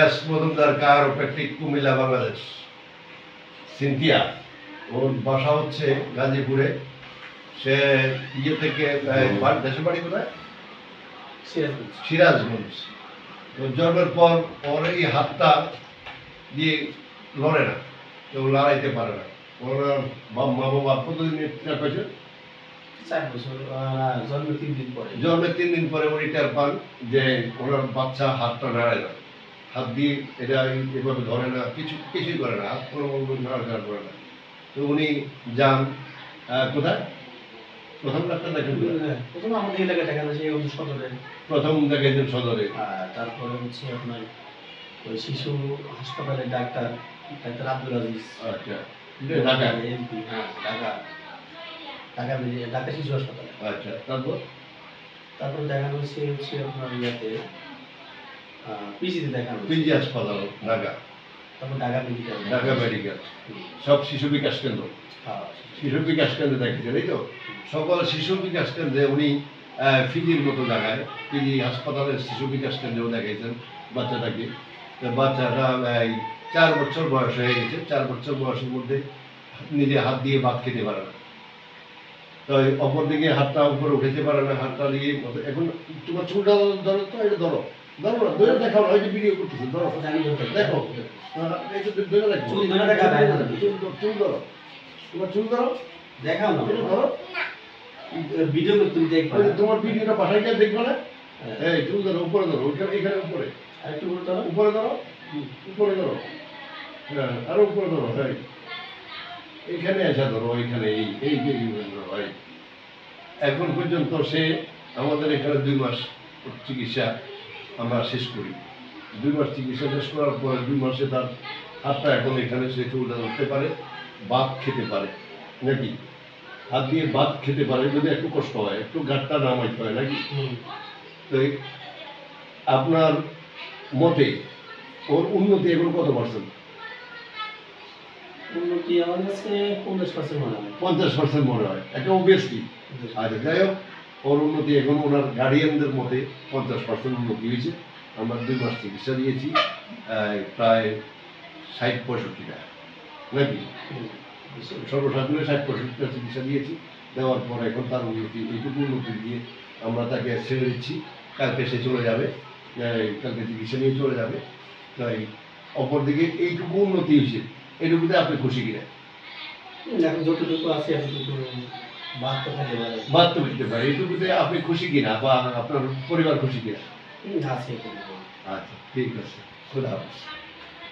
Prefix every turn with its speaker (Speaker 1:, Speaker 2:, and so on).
Speaker 1: S Majumdar কায়োপ্র্যাকটিক, Comilla, Bangladesh. Cynthia, ওর বাসা হচ্ছে গাজীপুরে। সে ইয়ে থেকে দেশের বাড়ি কোথায়? সিরাজগঞ্জ। তো জন্মের পর ওর এই হাতটা দিয়ে লড়ে না, কেউ লড়াইতে পারে না। ওর মা বাবা কতদিন পেয়েছে?
Speaker 2: 4 বছর, জন্মের 3 দিন পরে।
Speaker 1: জন্মের 3 দিন পরে উনি টের পান যে ওনার বাচ্চা হাতটা নাড়ে না, হাত দিয়ে এটা এভাবে ধরে না, কিছুই করে না, হাত কোনো নাড়াচাড়া করে না। তো উনি যান কোথায়? প্রথম ডাক্তার দেখেন
Speaker 2: প্রথম আমাদের এলাকায় দেখানো সেই সদরে,
Speaker 1: প্রথম দেখাইছেন সদরে।
Speaker 2: তারপরে হচ্ছে আপনার ওই শিশু হাসপাতালের ডাক্তার আব্দুল আজিজ।
Speaker 1: আচ্ছা,
Speaker 2: ঢাকা এমপি। হ্যাঁ, ঢাকা শিশু হাসপাতালে।
Speaker 1: আচ্ছা,
Speaker 2: তারপর দেখানো হচ্ছে আপনার ইয়াতে পিজিতে দেখানো,
Speaker 1: পিজি হাসপাতাল ঢাকা।
Speaker 2: তারপর ঢাকা
Speaker 1: মেডিকেল সব শিশু বিকাশ কেন্দ্র। শিশু বিকাশ কেন্দ্রে দেখেছেন, এই তো সকল শিশু বিকাশ কেন্দ্রে উনি ফিজির মতো জায়গায়, পিজি হাসপাতালের শিশু বিকাশ কেন্দ্রেও দেখাইছেন বাচ্চাটাকে। বাচ্চাটা 4 বছর বয়স হয়ে গেছে। 4 বছর বয়সের মধ্যে নিজে হাত দিয়ে ভাত খেতে পারে না। তো অপর দিকে হাতটা উপরে উঠাতে পারে না, হাতটা দিয়ে। এখন তোমার চুলটা ধরো তো, এটা ধরো না, ধরে দেখাও, ওই যে ভিডিও করতেছে, ধরো দেখো, চুল ধরো, তোমার চুল ধরো,
Speaker 2: দেখাও না,
Speaker 1: ধরো
Speaker 2: ভিডিও করে তুমি দেখবে,
Speaker 1: তোমার ভিডিওটা পাঠাই গিয়ে দেখবে না। এই চুল ধরো, উপরে ধরো, এখানে উপরে,
Speaker 2: আরেকটু ধরো,
Speaker 1: উপরে ধরো, উপরে ধরো, হ্যাঁ আরো উপরে ধরো, হ্যাঁ এইখানে আসা ধরো, এইখানে এই যে ধরো। এখন পর্যন্ত সে আমাদের এখানে 2 মাস চিকিৎসা আমরা শেষ করি। 2 মাস চিকিৎসা শেষ করার পরে 2 মাসে তার হাতটা এখন এখানে সে চুলটা ধরতে পারে, ভাত খেতে পারে নাকি, হাত দিয়ে ভাত খেতে পারে। যদি একটু কষ্ট হয়, একটু গাঁটটা নামাইতে হয় নাকি। তো আপনার মতে ওর উন্নতি এখন কত %?
Speaker 2: উন্নতি আমার কাছে 50% মনে হয়।
Speaker 1: 50% মনে হয়, এটা অবভিয়াসলি। আচ্ছা, যাই হোক, ওর উন্নতি এখন ওনার গার্ডিয়ানদের মতে 50% উন্নতি হয়েছে। আমরা 2 মাস চিকিৎসা দিয়েছি, প্রায় 60-65 টাকা নাকি, সর্বসাধারণে 60-65 টাকা চিকিৎসা দিয়েছি। দেওয়ার পর এখন তার উন্নতি, এইটুকু উন্নতি দিয়ে আমরা তাকে ছেড়ে দিচ্ছি। কালকে সে চলে যাবে, কালকে চিকিৎসা নিয়ে চলে যাবে। তাই অপরদিকে এইটুকু উন্নতি হয়েছে, এইটুকুতে আপনি খুশি কিনা?
Speaker 2: এখন যতটুকু আছে এতটুকু বাদ তো
Speaker 1: দিতে পারে, এইটুকুতে আপনি খুশি কিনা বা আপনার পরিবার খুশি কিনা?
Speaker 2: আছে।
Speaker 1: আচ্ছা, ঠিক আছে, খুদা হাফেজ।